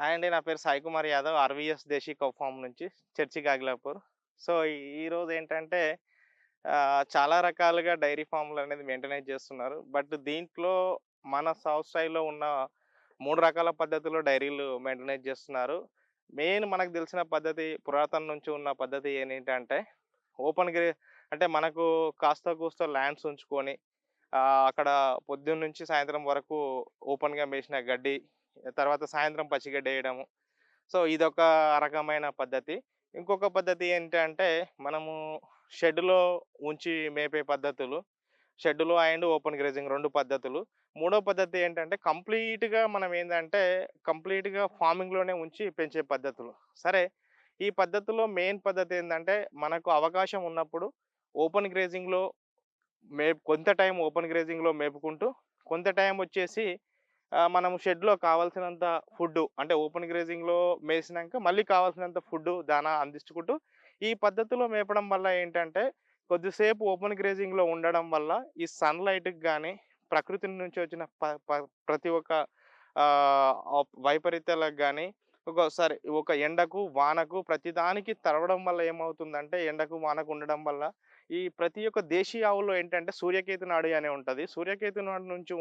Hi అండి. నా పేరు సాయి కుమార్ యాదవ్. ఆర్‌వీఎస్ దేశీ కౌ ఫార్మ్ నుంచి చర్చి గాగిలాపూర్. సో, ఈరోజు ఏంటంటే చాలా రకాలుగా డైరీ ఫార్మ్‌లనేది మెయింటెనైజ్ చేస్తున్నారు. బట్ దీంట్లో మన సౌత్ స్టైల్‌లో ఉన్న 3 రకాల పద్ధతిలో డైరీలు మెయింటెనైజ్ చేస్తున్నారు. మెయిన్ మనకు తెలిసిన పద్ధతి పురాతనం నుంచి ఉన్న పద్ధతి ఏంటంటే ఓపెన్ గ్రే అంటే మనకు కాస్తో కూస్తో ల్యాండ్స్ ఉంచుకొని అక్కడ పొద్దున్నుంచి సాయంత్రం వరకు ఓపెన్‌గా మేసిన గడ్డి, తర్వాత సాయంత్రం పచ్చిగడ్డేయడము. సో, ఇదొక రకమైన పద్ధతి. ఇంకొక పద్ధతి ఏంటంటే, మనము షెడ్‌లో ఉంచి మేపే పద్ధతులు. షెడ్‌లో అండ్ ఓపెన్ గ్రేజింగ్ 2 పద్ధతులు. మూడో పద్ధతి ఏంటంటే, కంప్లీట్‌గా ఫార్మింగ్‌లోనే ఉంచి పెంచే పద్ధతులు. సరే, ఈ పద్ధతిలో మెయిన్ పద్ధతి ఏందంటే, మనకు అవకాశం ఉన్నప్పుడు ఓపెన్ గ్రేజింగ్‌లో కొంత టైం ఓపెన్ గ్రేజింగ్‌లో మేపుకుంటూ, కొంత టైం వచ్చేసి మనం షెడ్‌లో కావాల్సినంత ఫుడ్డు అంటే ఓపెన్ గ్రేజింగ్‌లో మేసినంక మళ్ళీ కావాల్సినంత ఫుడ్డు, దానా అందించుకుంటూ ఈ పద్ధతిలో మేపడం వల్ల ఏంటంటే, కొద్దిసేపు ఓపెన్ గ్రేజింగ్‌లో ఉండడం వల్ల ఈ సన్‌లైట్‌కి గానీ, ప్రకృతి నుంచి వచ్చిన ప ప ప్రతి ఒక్క వైపరీత్యాలకు గానీ, ఒక ఎండకు, వానకు ప్రతిదానికి తడవడం వల్ల ఏమవుతుందంటే, ఎండకు, వానకు ఉండడం వల్ల ఈ ప్రతి ఒక్క దేశీ ఆవుల్లో ఏంటంటే సూర్యకేతు నాడి అని ఉంటది. సూర్యకేతు నాడి నుంచి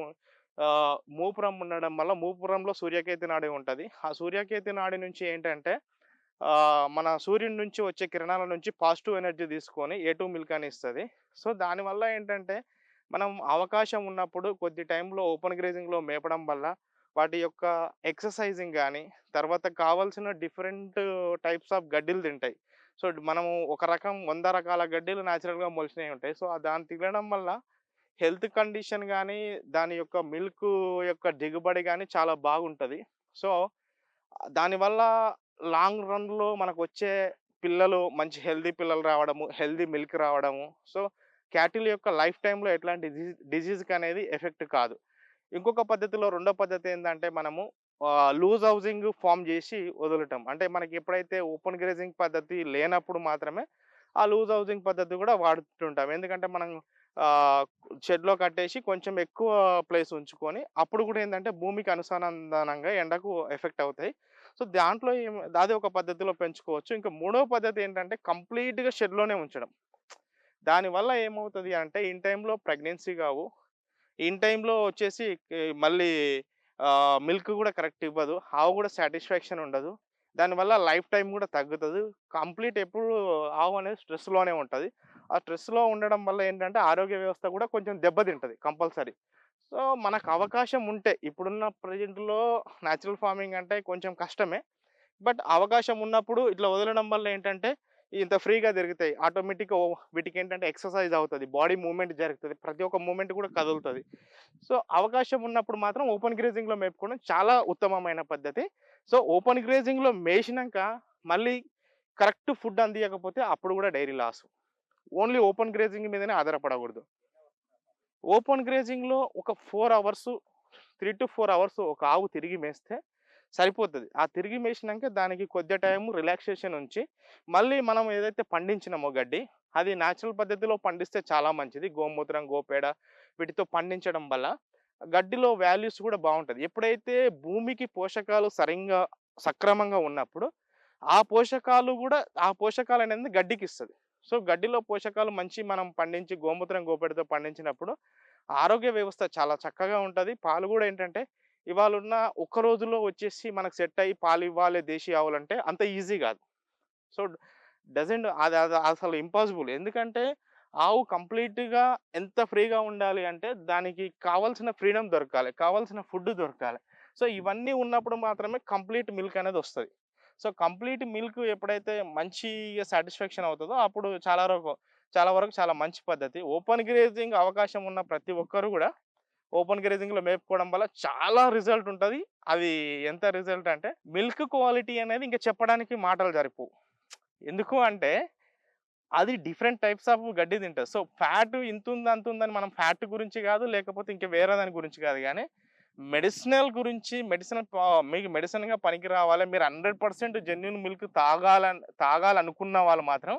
మూపురం ఉండడం వల్ల మూపురంలో సూర్యకేతు నాడి ఉంటది. ఆ సూర్యకేతు నాడి నుంచి ఏంటంటే మన సూర్యుని నుంచి వచ్చే కిరణాల నుంచి పాజిటివ్ ఎనర్జీ తీసుకొని ఏ2 మిల్క్ అని ఇస్తది. సో, దానివల్ల ఏంటంటే మనం అవకాశం ఉన్నప్పుడు కొద్ది టైంలో ఓపెన్ గ్రేజింగ్‌లో మేపడం వల్ల వాటి యొక్క ఎక్సర్‌సైజింగ్ గాని, తర్వాత కావాల్సిన డిఫరెంట్ టైప్స్ ఆఫ్ గడ్డిలు తింటాయి. సో, మనము ఒక రకం 100 రకాల గడ్డిలు నేచురల్‌గా మొలిచినయి ఉంటాయి. సో, దాన్ని తినడం వల్ల హెల్త్ కండిషన్ గానీ, దాని యొక్క మిల్కు యొక్క దిగుబడి గానీ చాలా బాగుంటది. సో, దానివల్ల లాంగ్ రన్‌లో మనకొచ్చే పిల్లలు మంచి హెల్తీ పిల్లలు రావడము, హెల్తీ మిల్క్ రావడము. సో, క్యాటిల్ యొక్క లైఫ్ టైమ్‌లో ఎట్లాంటి డిసీజ్‌కనేది ఎఫెక్ట్ కాదు. ఇంకొక పద్ధతిలో రెండో పద్ధతి ఏందంటే మనము లూజ్ హౌసింగ్ ఫార్మ్ జేసి వదలటం. అంటే మనకి ఎప్పుడైతే ఓపెన్ గ్రేజింగ్ పద్ధతి లేనప్పుడు మాత్రమే ఆ లూజ్ హౌసింగ్ పద్ధతి గూడా వాడుతుంటాం. ఎందుకంటే మనం ఆహ్, షెడ్‌లో కట్టేసి కొంచెం ఎక్కువ ప్లేస్ ఉంచుకొని అప్పుడు గూడా ఏందంటే భూమికి అనుసంధానంగా ఎండకు ఎఫెక్ట్ అవుతాయి. సో, దాంట్లో అది ఒక పద్ధతిలో పెంచుకోవచ్చు. ఇంకా మూడో పద్ధతి ఏంటంటే కంప్లీట్‌గా షెడ్‌లోనే ఉంచడం. దానివల్ల ఏమవుతది అంటే ఇన్ టైమ్‌లో ప్రెగ్నెన్సీ గావు. ఇన్ టైమ్‌లో వచ్చేసి మళ్ళీ మిల్క్ గూడా కరెక్ట్ ఇవ్వదు. ఆవు గూడా సాటిస్ఫాక్షన్ ఉండదు. దానివల్ల లైఫ్ టైమ్ గూడా తగ్గుతది. కంప్లీట్ ఎప్పుడు ఆవు అనేది స్ట్రెస్‌లోనే ఉంటది. ఆ స్ట్రెస్‌లో ఉండడం వల్ల ఏంటంటే ఆరోగ్య వ్యవస్థ గూడా కొంచెం దెబ్బతింటది కంపల్సరీ. సో, మనకు అవకాశం ఉంటే ఇప్పుడున్న ప్రెజెంట్‌లో నేచురల్ ఫార్మింగ్ అంటే కొంచెం కష్టమే. బట్ అవకాశం ఉన్నప్పుడు ఇట్లా వదలడం వల్ల ఏంటంటే, ఇంత ఫ్రీగా తిరుగుతాయి. ఆటోమేటిక్‌గా వీటికేంటంటే ఎక్సర్‌సైజ్ అవుతది. బాడీ మూవ్‌మెంట్ జరుగుతది. ప్రతి ఒక్క మూవ్‌మెంట్ కూడా కదులుతది. సో, అవకాశం ఉన్నప్పుడు మాత్రం ఓపెన్ గ్రేజింగ్‌లో మేపుకోవడం చాలా ఉత్తమమైన పద్ధతి. సో, ఓపెన్ గ్రేజింగ్‌లో మేషినంక మళ్ళీ కరెక్ట్ ఫుడ్ అందియకపోతే అప్పుడు కూడా dairy loss. Only open grazing మీదనే ఆధారపడకూడదు. ఓపెన్ గ్రేజింగ్‌లో ఒక 4 అవర్స్ 3-4 అవర్స్ ఒక ఆవు తిరిగి మేస్తే సరిపోతది. ఆ తిరిగి మేసినంక దానికి కొద్ది టైము రిలాక్సేషన్ ఉంచి, మళ్ళీ మనం ఏదైతే పండించినామో గడ్డి, అది నేచురల్ పద్ధతిలో పండిస్తే చాలా మంచిది. గోమూత్రం, గోపేడ వీటితో పండించడం వల్ల గడ్డిలో వాల్యూస్ కూడా బావుంటది. ఎప్పుడైతే భూమికి పోషకాలు సక్రమంగా ఉన్నప్పుడు, ఆ పోషకాలనేది గడ్డికిస్తది. సో, గడ్డిలో పోషకాలు మంచి మనం పండించి గోమూత్రం, గోపేడతో పండించినప్పుడు ఆరోగ్య వ్యవస్థ చాలా చక్కగా ఉంటది. పాలు గూడా ఏంటంటే ఇవాళున్న ఒక్క రోజులో వచ్చేసి మనకు సెట్ అయ్యి పాలివ్వాలి దేశీ ఆవులంటే అంత ఈజీ గాదు. సో, డజంట్ అది అది అసలు ఇంపాసిబుల్. ఎందుకంటే ఆవు కంప్లీట్‌గా ఎంత ఫ్రీగా ఉండాలి అంటే దానికి కావాల్సిన ఫ్రీడమ్ దొరకాలి. కావాల్సిన ఫుడ్ దొరకాలి. సో, ఇవన్నీ ఉన్నప్పుడు మాత్రమే కంప్లీట్ మిల్క్ అనేదొస్తది. సో, కంప్లీట్ మిల్క్ ఎప్పుడైతే మంచిగా సాటిస్ఫాక్షన్ అవుతదో అప్పుడు చాలా వరకు చాలా మంచి పద్ధతి. ఓపెన్ గ్రేజింగ్ అవకాశం ఉన్న ప్రతి ఒక్కరు గూడా ఓపెన్ గ్రేజింగ్‌లో మేపుకోవడం వల్ల చాలా రిజల్ట్ ఉంటది. అది ఎంత రిజల్ట్ అంటే మిల్క్ క్వాలిటీ అనేది ఇంక చెప్పడానికి మాటలు సరిపోవు. ఎందుకు అంటే అది డిఫరెంట్ టైప్స్ ఆఫ్ గడ్డి తింటది. సో, ఫ్యాట్ ఇంతుంది, అంతుందని మనం ఫ్యాట్ గురించి గాదు, లేకపోతే ఇంక వేరే దాని గురించి గాదు గానీ, మెడిసినల్ గురించి మీకు మెడిసిన్‌గా పనికి రావాలి. మీరు 100% జెన్యూన్ మిల్క్ తాగాలనుకున్న వాళ్ళు మాత్రం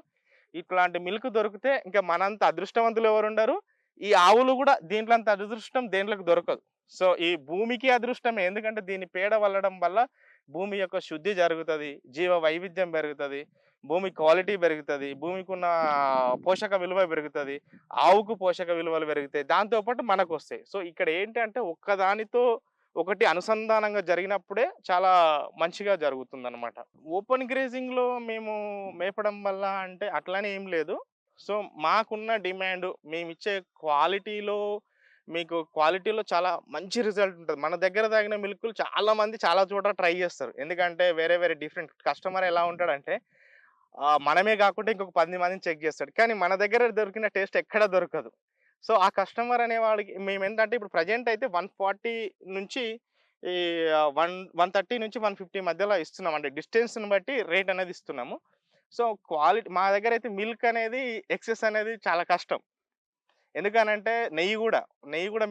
ఇట్లాంటి మిల్క్ దొరికితే ఇంక మనంత అదృష్టవంతులు ఎవరుండరు. ఈ ఆవులు గూడా దీంట్లో అంత అదృష్టం దేంట్లోకి దొరకదు. సో, ఈ భూమికి అదృష్టమే. ఎందుకంటే దీని పేడ వల్లడం వల్ల భూమి యొక్క శుద్ధి జరుగుతది. జీవ వైవిధ్యం పెరుగుతది. భూమి క్వాలిటీ పెరుగుతది. భూమికున్న పోషక విలువ పెరుగుతది. ఆవుకు పోషక విలువలు పెరుగుతాయి. దాంతో పాటు మనకొస్తాయి. సో, ఇక్కడ ఏంటంటే ఒక్కదానితో ఒకటి అనుసంధానంగా జరిగినప్పుడే చాలా మంచిగా జరుగుతుందనమాట. ఓపెన్ గ్రేజింగ్‌లో మేము మేపడం వల్ల అంటే అట్లని ఏం లేదు. సో, మాకున్న డిమాండు మేమిచ్చే క్వాలిటీలో మీకు క్వాలిటీలో చాలా మంచి రిజల్ట్ ఉంటది. మన దగ్గర తాగిన మిల్కులు చాలా మంది చాలా చోట్ల ట్రై జేస్తారు. ఎందుకంటే వేరే వేరే డిఫరెంట్ కస్టమర్ ఎలా ఉంటాడంటే మనమే గాకుండా ఇంకొక 10 మందిని చెక్ జేస్తాడు. కానీ మన దగ్గర దొరికిన టేస్ట్ ఎక్కడ దొరకదు. సో, ఆ కస్టమర్ అనేవాడికి మేమేంటంటే ఇప్పుడు ప్రెజెంట్ అయితే 140 నుంచి ఈ 130 నుంచి 150 మధ్యలో ఇస్తున్నాం. అంటే డిస్టెన్స్‌ని బట్టి రేట్ అనేది ఇస్తున్నాము. సో, క్వాలిటీ మా దగ్గరైతే మిల్క్ అనేది ఎక్సెస్ అనేది చాలా కష్టం. ఎందుకనంటే నెయ్యి గూడా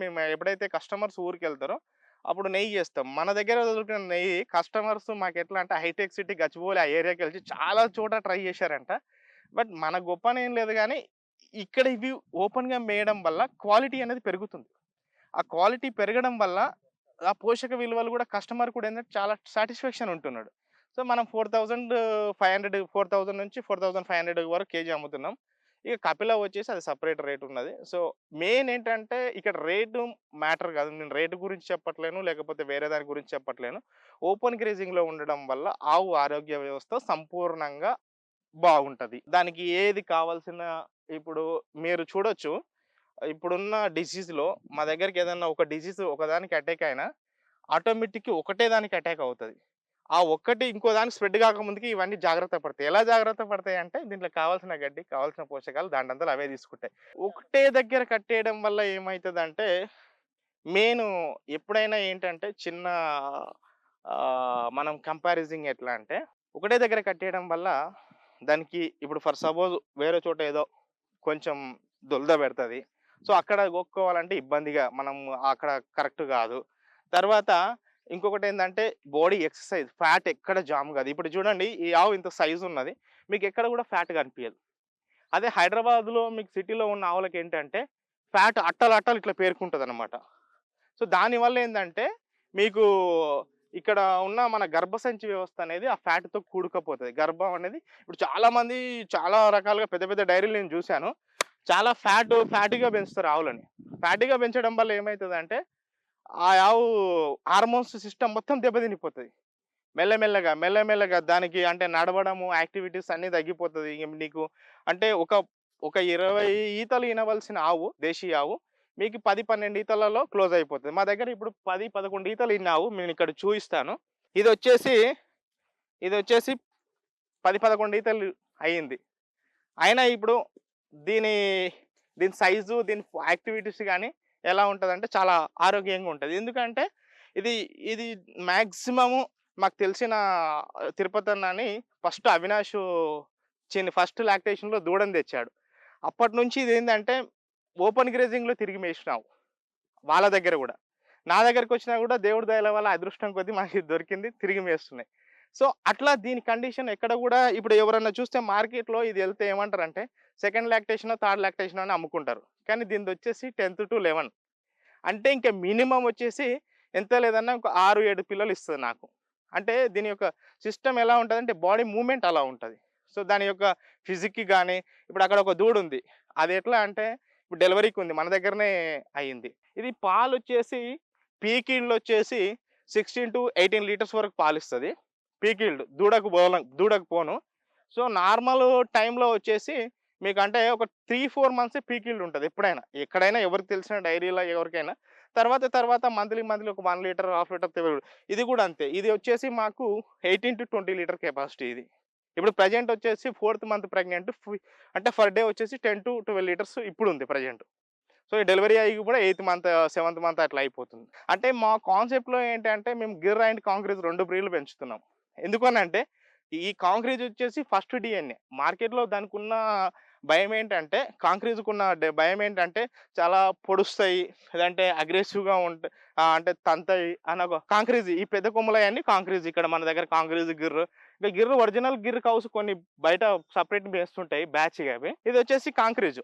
మేము ఎప్పుడైతే కస్టమర్స్ ఊరికెళ్తారో అప్పుడు నెయ్యి జేస్తాం. మన దగ్గర దొరికిన నెయ్యి కస్టమర్స్ మాకెట్లా అంటే హైటెక్ సిటీ, గచ్చిబౌలి ఆ ఏరియాకెళ్ళి చాలా చోట ట్రై జేశారంట. బట్ మన గొప్పనేం లేదు గానీ, ఇక్కడ ఇవి ఓపెన్‌గా మేయడం వల్ల క్వాలిటీ అనేది పెరుగుతుంది. ఆ క్వాలిటీ పెరగడం వల్ల ఆ పోషక విలువలు గూడా కస్టమర్ కూడా ఏందంటే చాలా సాటిస్ఫాక్షన్ ఉంటున్నాడు. సో, మనం 4,500 నుంచి 4,500 వరకు కేజీ అమ్ముతున్నాం. ఇక కపిల వచ్చేసి అది సెపరేట్ రేట్ ఉన్నది. సో, మెయిన్ ఏంటంటే ఇక్కడ రేటు మ్యాటర్ కాదు. నేను రేటు గురించి చెప్పట్లేను. లేకపోతే వేరే దాని గురించి చెప్పట్లేను. ఓపెన్ గ్రేజింగ్‌లో ఉండడం వల్ల ఆవు ఆరోగ్య వ్యవస్థ సంపూర్ణంగా బాగుంటది. దానికి ఏది కావాల్సిన ఇప్పుడు మీరు చూడొచ్చు. ఇప్పుడున్న డిసీజ్‌లో మా దగ్గరికి ఏదన్నా ఒక డిసీజ్ ఒకదానికి అటాక్ అయినా ఆటోమేటిక్‌గా ఒకటే దానికి అటాక్ అవుతది. ఆ ఒక్కటి ఇంకో దానికి స్ప్రెడ్ కాకముందుకి ఇవన్నీ జాగ్రత్త పడతాయి. ఎలా జాగ్రత్త పడతాయంటే దీంట్లో కావాల్సిన గడ్డి, కావాల్సిన పోషకాలు దానంతట అవే తీసుకుంటాయి. ఒకటే దగ్గర కట్టేయడం వల్ల ఏమైతదంటే మెయిను ఎప్పుడైనా ఏంటంటే చిన్న మనం కంపారిజింగ్ ఎట్లా అంటే ఒకటే దగ్గర కట్టేయడం వల్ల దానికి ఇప్పుడు ఫర్ సపోజ్ వేరే చోట ఏదో కొంచెం దురద పెడతది. సో, అక్కడ గోక్కోవాలంటే ఇబ్బందిగా మనం అక్కడ కరెక్ట్ గాదు. తర్వాత ఇంకొకటేందంటే బాడీ ఎక్సర్‌సైజ్ ఫ్యాట్ ఎక్కడ జామ్ గాదు. ఇప్పుడు చూడండి ఈ ఆవు ఇంత సైజ్ ఉన్నది. మీకెక్కడ గూడా ఫ్యాట్ కనిపియదు. అదే హైదరాబాద్‌లో మీకు సిటీలో ఉన్న ఆవులకేంటంటే ఫ్యాట్ అట్టలు అట్టలు ఇట్లా పేరుకుంటదనమాట. సో, దానివల్ల ఏందంటే మీకు ఇక్కడ ఉన్న మన గర్భసంచి వ్యవస్థ అనేది ఆ ఫ్యాట్‌తో కూడుకపోతది. గర్భం అనేది ఇప్పుడు చాలామంది చాలా రకాలుగా పెద్ద పెద్ద డైరీలు నేను జూసాను. చాలా ఫ్యాటీగా పెంచుతారు ఆవులని. ఫ్యాటీగా పెంచడం వల్ల ఏమైతదంటే, ఆ ఆవు హార్మోన్స్ సిస్టమ్ మొత్తం దెబ్బతినిపోతది. మెల్లమెల్లగా దానికి అంటే నడవడము, యాక్టివిటీస్ అన్నీ తగ్గిపోతది. ఇగ నీకు అంటే ఒక 20 ఈతలు ఈనవలసిన ఆవు, దేశీయ ఆవు మీకు 10, 12 ఈతలలో క్లోజ్ అయిపోతది. మా దగ్గర ఇప్పుడు 10, 11 ఈతలు ఈనిన ఆవు నేనిక్కడ చూయిస్తాను. ఇదొచ్చేసి, ఇదొచ్చేసి 10, 11 ఈతలు అయింది. అయినా ఇప్పుడు దీని, దీని సైజు, దీని యాక్టివిటీస్ గాని ఎలా ఉంటదంటే చాలా ఆరోగ్యంగా ఉంటది. ఎందుకంటే ఇది, ఇది మాక్సిమము మాకు తెలిసిన తిరుపతన్నని ఫస్ట్ అవినాషు ఫస్ట్ లాక్టేషన్‌లో దూడని తెచ్చాడు. అప్పటినుంచి ఇదేందంటే ఓపెన్ గ్రేజింగ్‌లో తిరిగి మేసినావు. వాళ్ళ దగ్గర గూడా. నా దగ్గరకొచ్చినా గూడా దేవుడి దయల వల్ల అదృష్టం కొద్దీ మాకిది దొరికింది. తిరిగి మేస్తున్నాయి. సో, అట్లా దీని కండిషన్ ఎక్కడ గూడా ఇప్పుడు ఎవరన్నా చూస్తే మార్కెట్‌లో ఇది ఎళ్తే ఏమంటారంటే సెకండ్ లాక్టేషనో, థర్డ్ లాక్టేషనో అని అమ్ముకుంటారు. కానీ దీనిదొచ్చేసి 10-11 అంటే ఇంక మినిమమ్ వచ్చేసి ఎంత లేదన్నా ఒక 6, 7 పిల్లలు ఇస్తది నాకు. అంటే దీని యొక్క సిస్టమ్ ఎలా ఉంటదంటే బాడీ మూవ్‌మెంట్ అలా ఉంటది. సో, దాని యొక్క ఫిజిక్‌కి గాని ఇప్పుడు అక్కడ ఒక దూడుంది. అది ఎట్లా అంటే ఇప్పుడు డెలివరీకి ఉంది. మన దగ్గరనే అయింది. ఇది పాలొచ్చేసి పీక్ ఈల్డొచ్చేసి 16-18 లీటర్స్ వరకు పాలిస్తది. పీక్ ఈల్డ్ దూడకు పోను. సో, నార్మల్ టైమ్‌లో వచ్చేసి మీకంటే ఒక 3, 4 మంత్సే పీక్ ఈల్డ్ ఉంటది ఎప్పుడైనా. ఎక్కడైనా ఎవరికి తెలిసిన డైరీలో ఎవరికైనా. తర్వాత మంత్లీ ఒక 1 లీటర్, హాఫ్ లీటర్ ఇది గూడా అంతే. ఇది వచ్చేసి మాకు 18-20 లీటర్ కెపాసిటీ ఇది. ఇప్పుడు ప్రెజెంట్ వచ్చేసి 4థ్ మంత్ ప్రెగ్నెంట్ అంటే పర్ డే వచ్చేసి 10-12 లీటర్స్ ఇప్పుడుంది ప్రెజెంట్. సో, ఈ డెలివరీ అయ్యి కూడా 8థ్ మంత్, 7థ్ మంత్ అట్లా అయిపోతుంది. అంటే మా కాన్సెప్ట్‌లో ఏంటంటే మేము గిర్ అండ్ కాంక్రీజ్ 2 బ్రీడ్‌లు పెంచుతున్నాం. ఎందుకనంటే ఈ కాంక్రీజ్ వచ్చేసి ఫస్ట్ డీఎన్ఏ. మార్కెట్‌లో దానికున్న భయమేంటంటే కాంక్రీజ్‌కున్న భయమేంటంటే చాలా పొడుస్తాయి. లేదంటే అగ్రెసివ్‌గా అంటే తంతాయి అని ఒక కాంక్రీజ్ ఈ పెద్ద కొమ్మలయన్నీ కాంక్రీజ్ ఇక్కడ మన దగ్గర కాంక్రీజ్, గిర్. ఇక గిర్ ఒరిజినల్ గిర్ కౌస్ కొన్ని బయట సెపరేట్ మేస్తుంటాయి బ్యాచ్‌గా అవి. ఇదొచ్చేసి కాంక్రీజ్.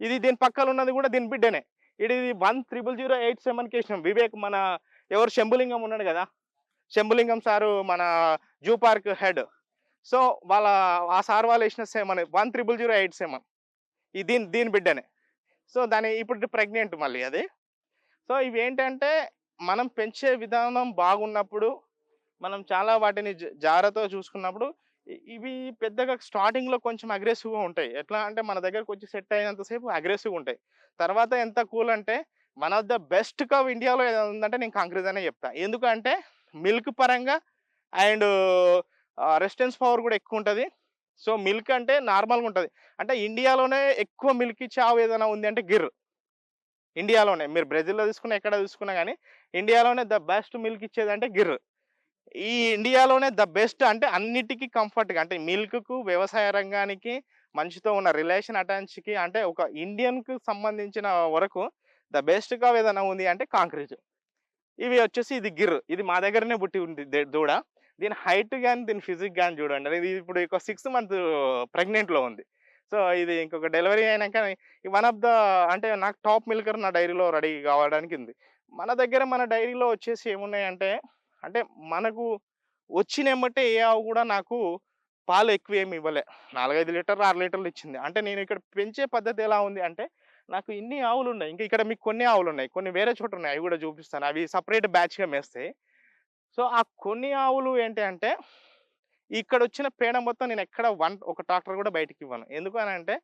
ఇది దీని పక్కన ఉన్నది కూడా దీని బిడ్డనే. ఇది 10008 కేసినాం. వివేక్ మన ఎవరు శంభులింగం ఉన్నాడు గదా! శంభులింగం సారు మన జూ పార్క్ హెడ్. సో, వాళ్ళ ఆ సార్ వాళ్ళేసిన సెమన్ 10008 ఈ దీని దీని బిడ్డనే. సో, దాని ఇప్పుడు ప్రెగ్నెంట్ మళ్ళీ అది. సో, ఇవేంటంటే మనం పెంచే విధానం బాగున్నప్పుడు, మనం చాలా వాటిని జాగ్రత్తగా చూసుకున్నప్పుడు ఇవి పెద్దగా స్టార్టింగ్‌లో కొంచెం అగ్రెసివ్‌గా ఉంటాయి. ఎట్లా అంటే మన దగ్గరకొచ్చి సెట్ అయినంత సేపు అగ్రెసివ్‌గా ఉంటాయి. తర్వాత ఎంత కూల్ అంటే one of the best cow ఇండియాలో ఏదైనా ఉందంటే నేను కంక్రీజ్ అనే చెప్తా. ఎందుకంటే మిల్క్ పరంగా అండ్ రెసిస్టెన్స్ పవర్ కూడా ఎక్కువుంటది. సో, మిల్క్ అంటే నార్మల్‌గా ఉంటది. అంటే ఇండియాలోనే ఎక్కువ మిల్క్ ఇచ్చే ఆవు ఏదైనా ఉంది అంటే గిర్. ఇండియాలోనే. మీరు బ్రెజిల్‌లో తీసుకున్నా, ఎక్కడ తీసుకున్నా గాని ఇండియాలోనే ద బెస్ట్ మిల్క్ ఇచ్చేదంటే గిర్. ఈ ఇండియాలోనే ద బెస్ట్ అంటే అన్నిటికి కంఫర్ట్‌గా అంటే మిల్క్‌కు, వ్యవసాయ రంగానికి, మనిషితో ఉన్న రిలేషన్ అటాచ్‌కి అంటే ఒక ఇండియన్‌కి సంబంధించిన వరకు ద బెస్ట్ కౌ ఏదైనా ఉంది అంటే కాంక్రీజ్. ఇవి వచ్చేసి ఇది గిర్. ఇది మా దగ్గరనే పుట్టి ఉంది దూడ. దీని హైట్ గాని, దీని ఫిజిక్ గాని చూడండి. ఇది ఇప్పుడు ఒక 6 మంత్ ప్రెగ్నెంట్‌లో ఉంది. సో, ఇది ఇంకొక డెలివరీ అయినాక వన్ ఆఫ్ ద అంటే నాకు టాప్ మిల్కర్ నా డైరీలో రెడీ కావడానికి ఉంది. మన దగ్గర మన డైరీలో వచ్చేసి ఏమున్నాయంటే, అంటే మనకు వచ్చినెమ్మటే ఏ ఆవు కూడా నాకు పాలు ఎక్కువేమి ఇవ్వలే. 4, 5 లీటర్లు, 6 లీటర్లు ఇచ్చింది. అంటే నేను ఇక్కడ పెంచే పద్ధతి ఎలా ఉంది అంటే, నాకు ఇన్ని ఆవులున్నాయి. ఇంకా ఇక్కడ మీకు కొన్ని ఆవులున్నాయి. కొన్ని వేరే చోట ఉన్నాయి. అవి కూడా చూపిస్తాను. అవి సెపరేట్ బ్యాచ్‌గా మేస్తాయి. సో, ఆ కొన్ని ఆవులు ఏంటి అంటే, ఇక్కడొచ్చిన పేడ మొత్తం నేనెక్కడ ఒక ట్రాక్టర్ గూడా బయటికివ్వను. ఎందుకు అనంటే,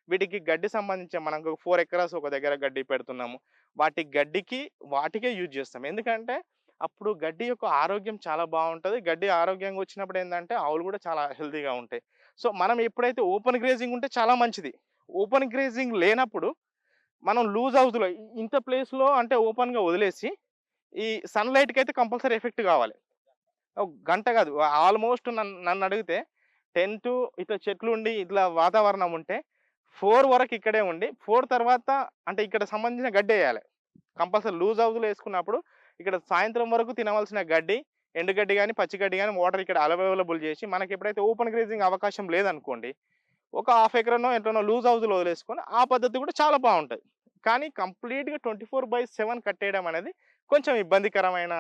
వీటికి గడ్డి సంబంధించి మనకు 4 ఎకరాస్ ఒక దగ్గర గడ్డి పెడుతున్నాము. వాటి గడ్డికి, వాటికే యూజ్ చేస్తాం. ఎందుకంటే, అప్పుడు గడ్డి యొక్క ఆరోగ్యం చాలా బావుంటది. గడ్డి ఆరోగ్యంగా వచ్చినప్పుడు ఏందంటే, ఆవులు గూడా చాలా హెల్తీగా ఉంటాయి. సో, మనం ఎప్పుడైతే ఓపెన్ గ్రేజింగ్ ఉంటే చాలా మంచిది. ఓపెన్ గ్రేజింగ్ లేనప్పుడు, మనం లూజ్ హౌస్‌లో ఇంత ప్లేస్‌లో అంటే ఓపెన్‌గా వదిలేసి, ఈ సన్‌లైట్‌కైతే కంపల్సరీ ఎఫెక్ట్ గావాలి. ఒక గంట గాదు. ఆల్‌మోస్ట్ నన్నడిగితే 10 టు ఇట్లా చెట్లుండి, ఇట్లా వాతావరణం ఉంటే 4 వరకు ఇక్కడే ఉండి, 4 తర్వాత అంటే ఇక్కడ సంబంధించిన గడ్డెయ్యాలె. కంపల్సరీ లూజ్ హౌస్‌లో యేసుకున్నప్పుడు ఇక్కడ సాయంత్రం వరకు తినవలసిన గడ్డి, ఎండుగడ్డి గాని, పచ్చి గడ్డి గాని వాటర్ ఇక్కడ అవైలబుల్ జేసి మనకెప్పుడైతే ఓపెన్ గ్రేజింగ్ అవకాశం లేదనుకోండి, ఒక హాఫ్ ఎకరనో ఎంతనో లూజ్ హౌస్‌లో వదిలేసుకొని ఆ పద్ధతి గూడా చాలా బావుంటది. కానీ కంప్లీట్‌గా 24/7 కట్టేయడం అనేది కొంచెం ఇబ్బందికరమైన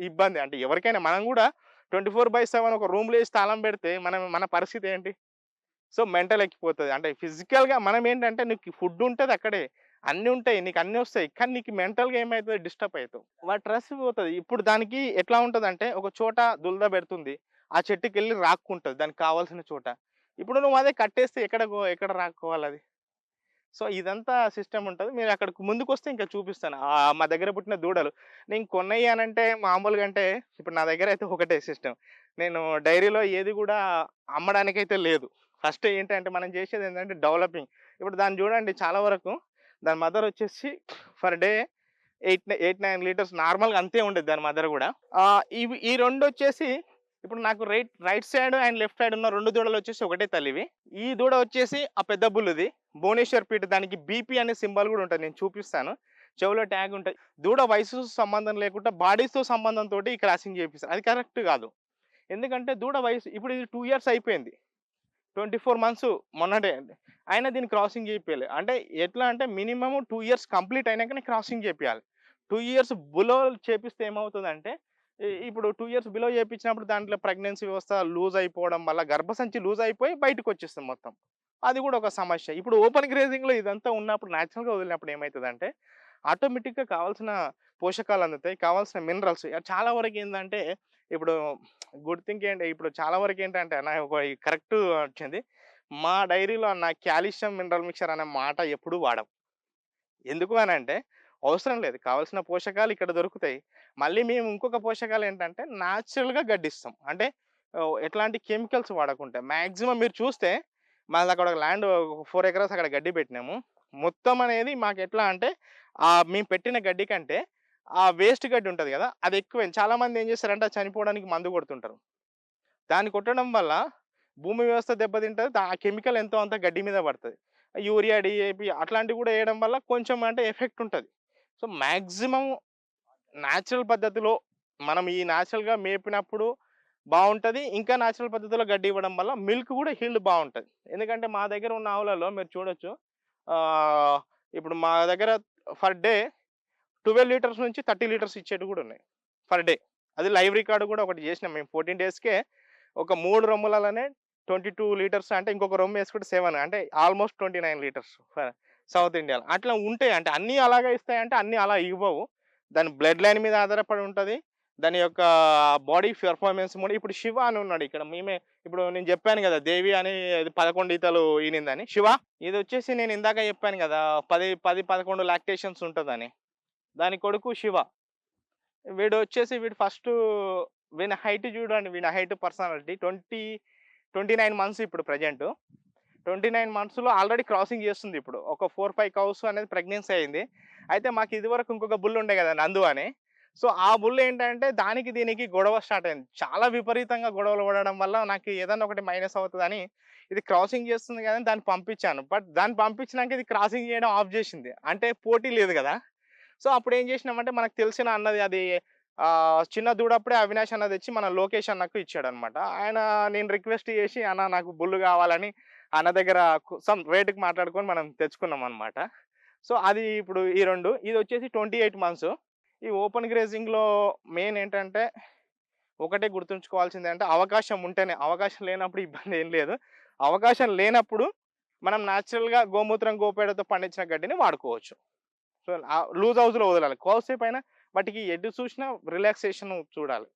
ఇబ్బంది. అంటే ఎవరికైనా మనం గూడా 24/7 ఒక రూమ్‌లో ఏసి తాళం పెడితే మన పరిస్థితి ఏంటి? సో, మెంటల్ ఎక్కిపోతది. అంటే ఫిజికల్‌గా మనమేంటంటే నీకు ఫుడ్ ఉంటది అక్కడే. అన్నీ ఉంటాయి. నీకు అన్నీ వస్తాయి. కానీ నీకు మెంటల్‌గా ఏమైతది డిస్టర్బ్ అయితావు. వాటి స్ట్రెస్ పోతది. ఇప్పుడు దానికి ఎట్లా ఉంటదంటే ఒక చోట దురద పెడుతుంది. ఆ చెట్టుకెళ్ళి రాక్కుంటది దానికి కావాల్సిన చోట. ఇప్పుడు నువ్వు అదే కట్టేస్తే ఎక్కడ రాక్కోవాలది? సో, ఇదంతా సిస్టమ్ ఉంటది. మీరు అక్కడికి ముందుకొస్తే ఇంకా చూపిస్తాను. మా దగ్గర పుట్టిన దూడలు. నేను కొన్నయి అనంటే మామూలుగా అంటే ఇప్పుడు నా దగ్గరైతే ఒకటే సిస్టమ్. నేను డైరీలో ఏది గూడా అమ్మడానికైతే లేదు. ఫస్ట్ ఏంటంటే మనం చేసేదేంటంటే డెవలపింగ్. ఇప్పుడు దాన్ని చూడండి చాలా వరకు దాని మదర్ వచ్చేసి పర్ డే 9 లీటర్స్ నార్మల్‌గా అంతే ఉండేది దాని మదర్ గూడా. ఈ రెండొచ్చేసి ఇప్పుడు నాకు right side and left side ఉన్న 2 దూడలొచ్చేసి ఒకటే తల్లివి. ఈ దూడ వచ్చేసి ఆ పెద్ద బుల్లుది. భువనేశ్వర్ పీఠ దానికి బీపీ అనే సింబల్ గూడా ఉంటది. నేను చూపిస్తాను. చెవులో ట్యాగ్ ఉంటది. దూడ వయసుతో సంబంధం లేకుండా బాడీస్‌తో సంబంధంతోటి ఈ క్రాసింగ్ చేపిస్తారు. అది కరెక్ట్ గాదు. ఎందుకంటే దూడ వయసు ఇప్పుడు ఇది 2 ఇయర్స్ అయిపోయింది. 24 మంత్స్ మొన్నటే. అయినా దీన్ని క్రాసింగ్ చేపియలే. అంటే ఎట్లా అంటే మినిమమ్ 2 ఇయర్స్ కంప్లీట్ అయినాకనే క్రాసింగ్ చేపియాలి. 2 ఇయర్స్ బిలో చేపిస్తే ఏమవుతదంటే ఇప్పుడు 2 ఇయర్స్ బిలో చేపించినప్పుడు దాంట్లో ప్రెగ్నెన్సీ వ్యవస్థ లూజ్ అయిపోవడం వల్ల గర్భసంచి లూజ్ అయిపోయి బయటకొచ్చేస్తుంది మొత్తం. అది కూడా ఒక సమస్య. ఇప్పుడు ఓపెన్ గ్రేజింగ్‌లో ఇదంతా ఉన్నప్పుడు నేచురల్‌గా వదిలినప్పుడు ఏమైతదంటే ఆటోమేటిక్‌గా కావాల్సిన పోషకాలు అందుతాయి. కావాల్సిన మినరల్స్ చాలా వరకేందంటే ఇప్పుడు గుడ్ థింక్ ఏంటి ఇప్పుడు చాలా వరకేంటంటే అన్న ఒక కరెక్ట్ వచ్చింది. మా డైరీలో అన్న కాల్షియం మినరల్ మిక్చర్ అనే మాట ఎప్పుడు వాడం. ఎందుకు అనంటే అవసరం లేదు. కావాల్సిన పోషకాలు ఇక్కడ దొరుకుతాయి. మళ్ళీ మేము ఇంకొక పోషకాలేంటంటే నేచురల్‌గా గడ్డిస్తాం. అంటే ఎట్లాంటి కెమికల్స్ వాడకుండా. మాక్సిమం మీరు చూస్తే మాదక్కడ ఒక ల్యాండ్ 4 ఎకరాస్ అక్కడ గడ్డి పెట్టినాము. మొత్తం అనేది మాకెట్లా అంటే మేము పెట్టిన గడ్డి కంటే ఆ వేస్ట్ గడ్డి ఉంటది గదా! అది ఎక్కువైంది. చాలామంది ఏం చేస్తారంటే అది చనిపోవడానికి మందు కొడుతుంటారు. దాన్ని కొట్టడం వల్ల భూమి వ్యవస్థ దెబ్బతింటది. ఆ కెమికల్ ఎంతో అంత గడ్డి మీద పడతది. యూరియా, డీఏపీ అట్లాంటివి గూడా ఎయడం వల్ల కొంచెం అంటే ఎఫెక్ట్ ఉంటది. సో, మాక్సిమం నేచురల్ పద్ధతిలో మనం ఈ నేచురల్‌గా మేపినప్పుడు బావుంటది. ఇంకా నేచురల్ పద్ధతిలో గడ్డి ఇవ్వడం వల్ల మిల్క్ గూడా హీల్డ్ బావుంటది. ఎందుకంటే మా దగ్గర ఉన్న ఆవులలో మీరు చూడొచ్చు. ఆహ్, ఇప్పుడు మా దగ్గర ఫర్ డే 12 లీటర్స్ నుంచి 30 లీటర్స్ ఇచ్చేటివి గూడా ఉన్నాయి. Per day. అది లైవ్ రికార్డ్ గూడా ఒకటి జేసినాం మేము. 14 డేస్‌కే ఒక 3 రొమ్ములలోనే 22 లీటర్స్ అంటే ఇంకొక రొమ్ము యేసుకుంటే 7 అంటే ఆల్‌మోస్ట్ 29 లీటర్స్ సౌత్ ఇండియాలో. అట్లా ఉంటాయి. అంటే అన్నీ అలాగే ఇస్తాయంటే అన్నీ అలా ఇవ్వవు. దాని బ్లడ్ లైన్ మీద ఆధారపడి ఉంటది. దాని యొక్క బాడీ పెర్ఫార్మన్స్ కూడా ఇప్పుడు 'శివ' అని ఉన్నాడు ఇక్కడ. ఇప్పుడు నేను జెప్పాను గదా! 'దేవి' అని 11 ఈతలు ఈనిందని. 'శివ' ఇదొచ్చేసి నేను ఇందాక జెప్పాను గదా! 11 లాక్టేషన్స్ ఉంటదని. దాని కొడుకు 'శివ.' వీడు ఫస్టు వీని హైట్ జూడండి. వీని హైట్ పర్సనాలిటీ 29 మంత్స్ ఇప్పుడు ప్రెజెంటు. 29 మంత్స్‌లో ఆల్రెడీ క్రాసింగ్ జేస్తుంది ఇప్పుడు. ఒక 4, 5 కౌస్ అనేది ప్రెగ్నెన్సీ అయింది. అయితే మాకు ఇదివరకు ఇంకొక బుల్ ఉండే గదా! నందు అని. సో, ఆ బుల్ ఏంటంటే దానికి దీనికి గొడవ స్టార్ట్ అయింది. చాలా విపరీతంగా గొడవలు పడడం వల్ల నాకు ఏదన్నా ఒకటి మైనస్ అవుతదని ఇది క్రాసింగ్ జేస్తుంది గదా! అని దాన్ని పంపించాను. బట్ దాన్ని పంపించినాక ఇది క్రాసింగ్ జేయడం ఆఫ్ జేసింది. అంటే పోటీ లేదు గదా! సో, అప్పుడేం జేసినామంటే మనకు తెలిసిన అన్నది అది చిన్న దూడప్పుడే అవినాష్ అన్న తెచ్చి మన లోకేష్ అన్నకు ఇచ్చాడనమాట. నేను రిక్వెస్ట్ చేసి అన్న నాకు బుల్లు కావాలని అన్న దగ్గర సమ్ రేట్‌కి మాట్లాడుకొని మనం తెచ్చుకున్నామనమాట. సో, అది ఇప్పుడు ఈ 2 ఇదొచ్చేసి 28 మంత్స్. ఈ ఓపెన్ గ్రేజింగ్‌లో మెయిన్ ఏంటంటే ఒకటే గుర్తుంచుకోవాల్సిందేంటే అవకాశం ఉంటేనే, అవకాశం లేనప్పుడు ఇబ్బందేం లేదు. అవకాశం లేనప్పుడు మనం నేచురల్‌గా గోమూత్రం, గోపేడతో పండించిన గడ్డిని వాడుకోవచ్చు. సో, లూజ్ హౌస్‌లో వదలాలి. కోసేపైన వాటికి ఎటు చూసినా రిలాక్సేషన్ చూడాలి.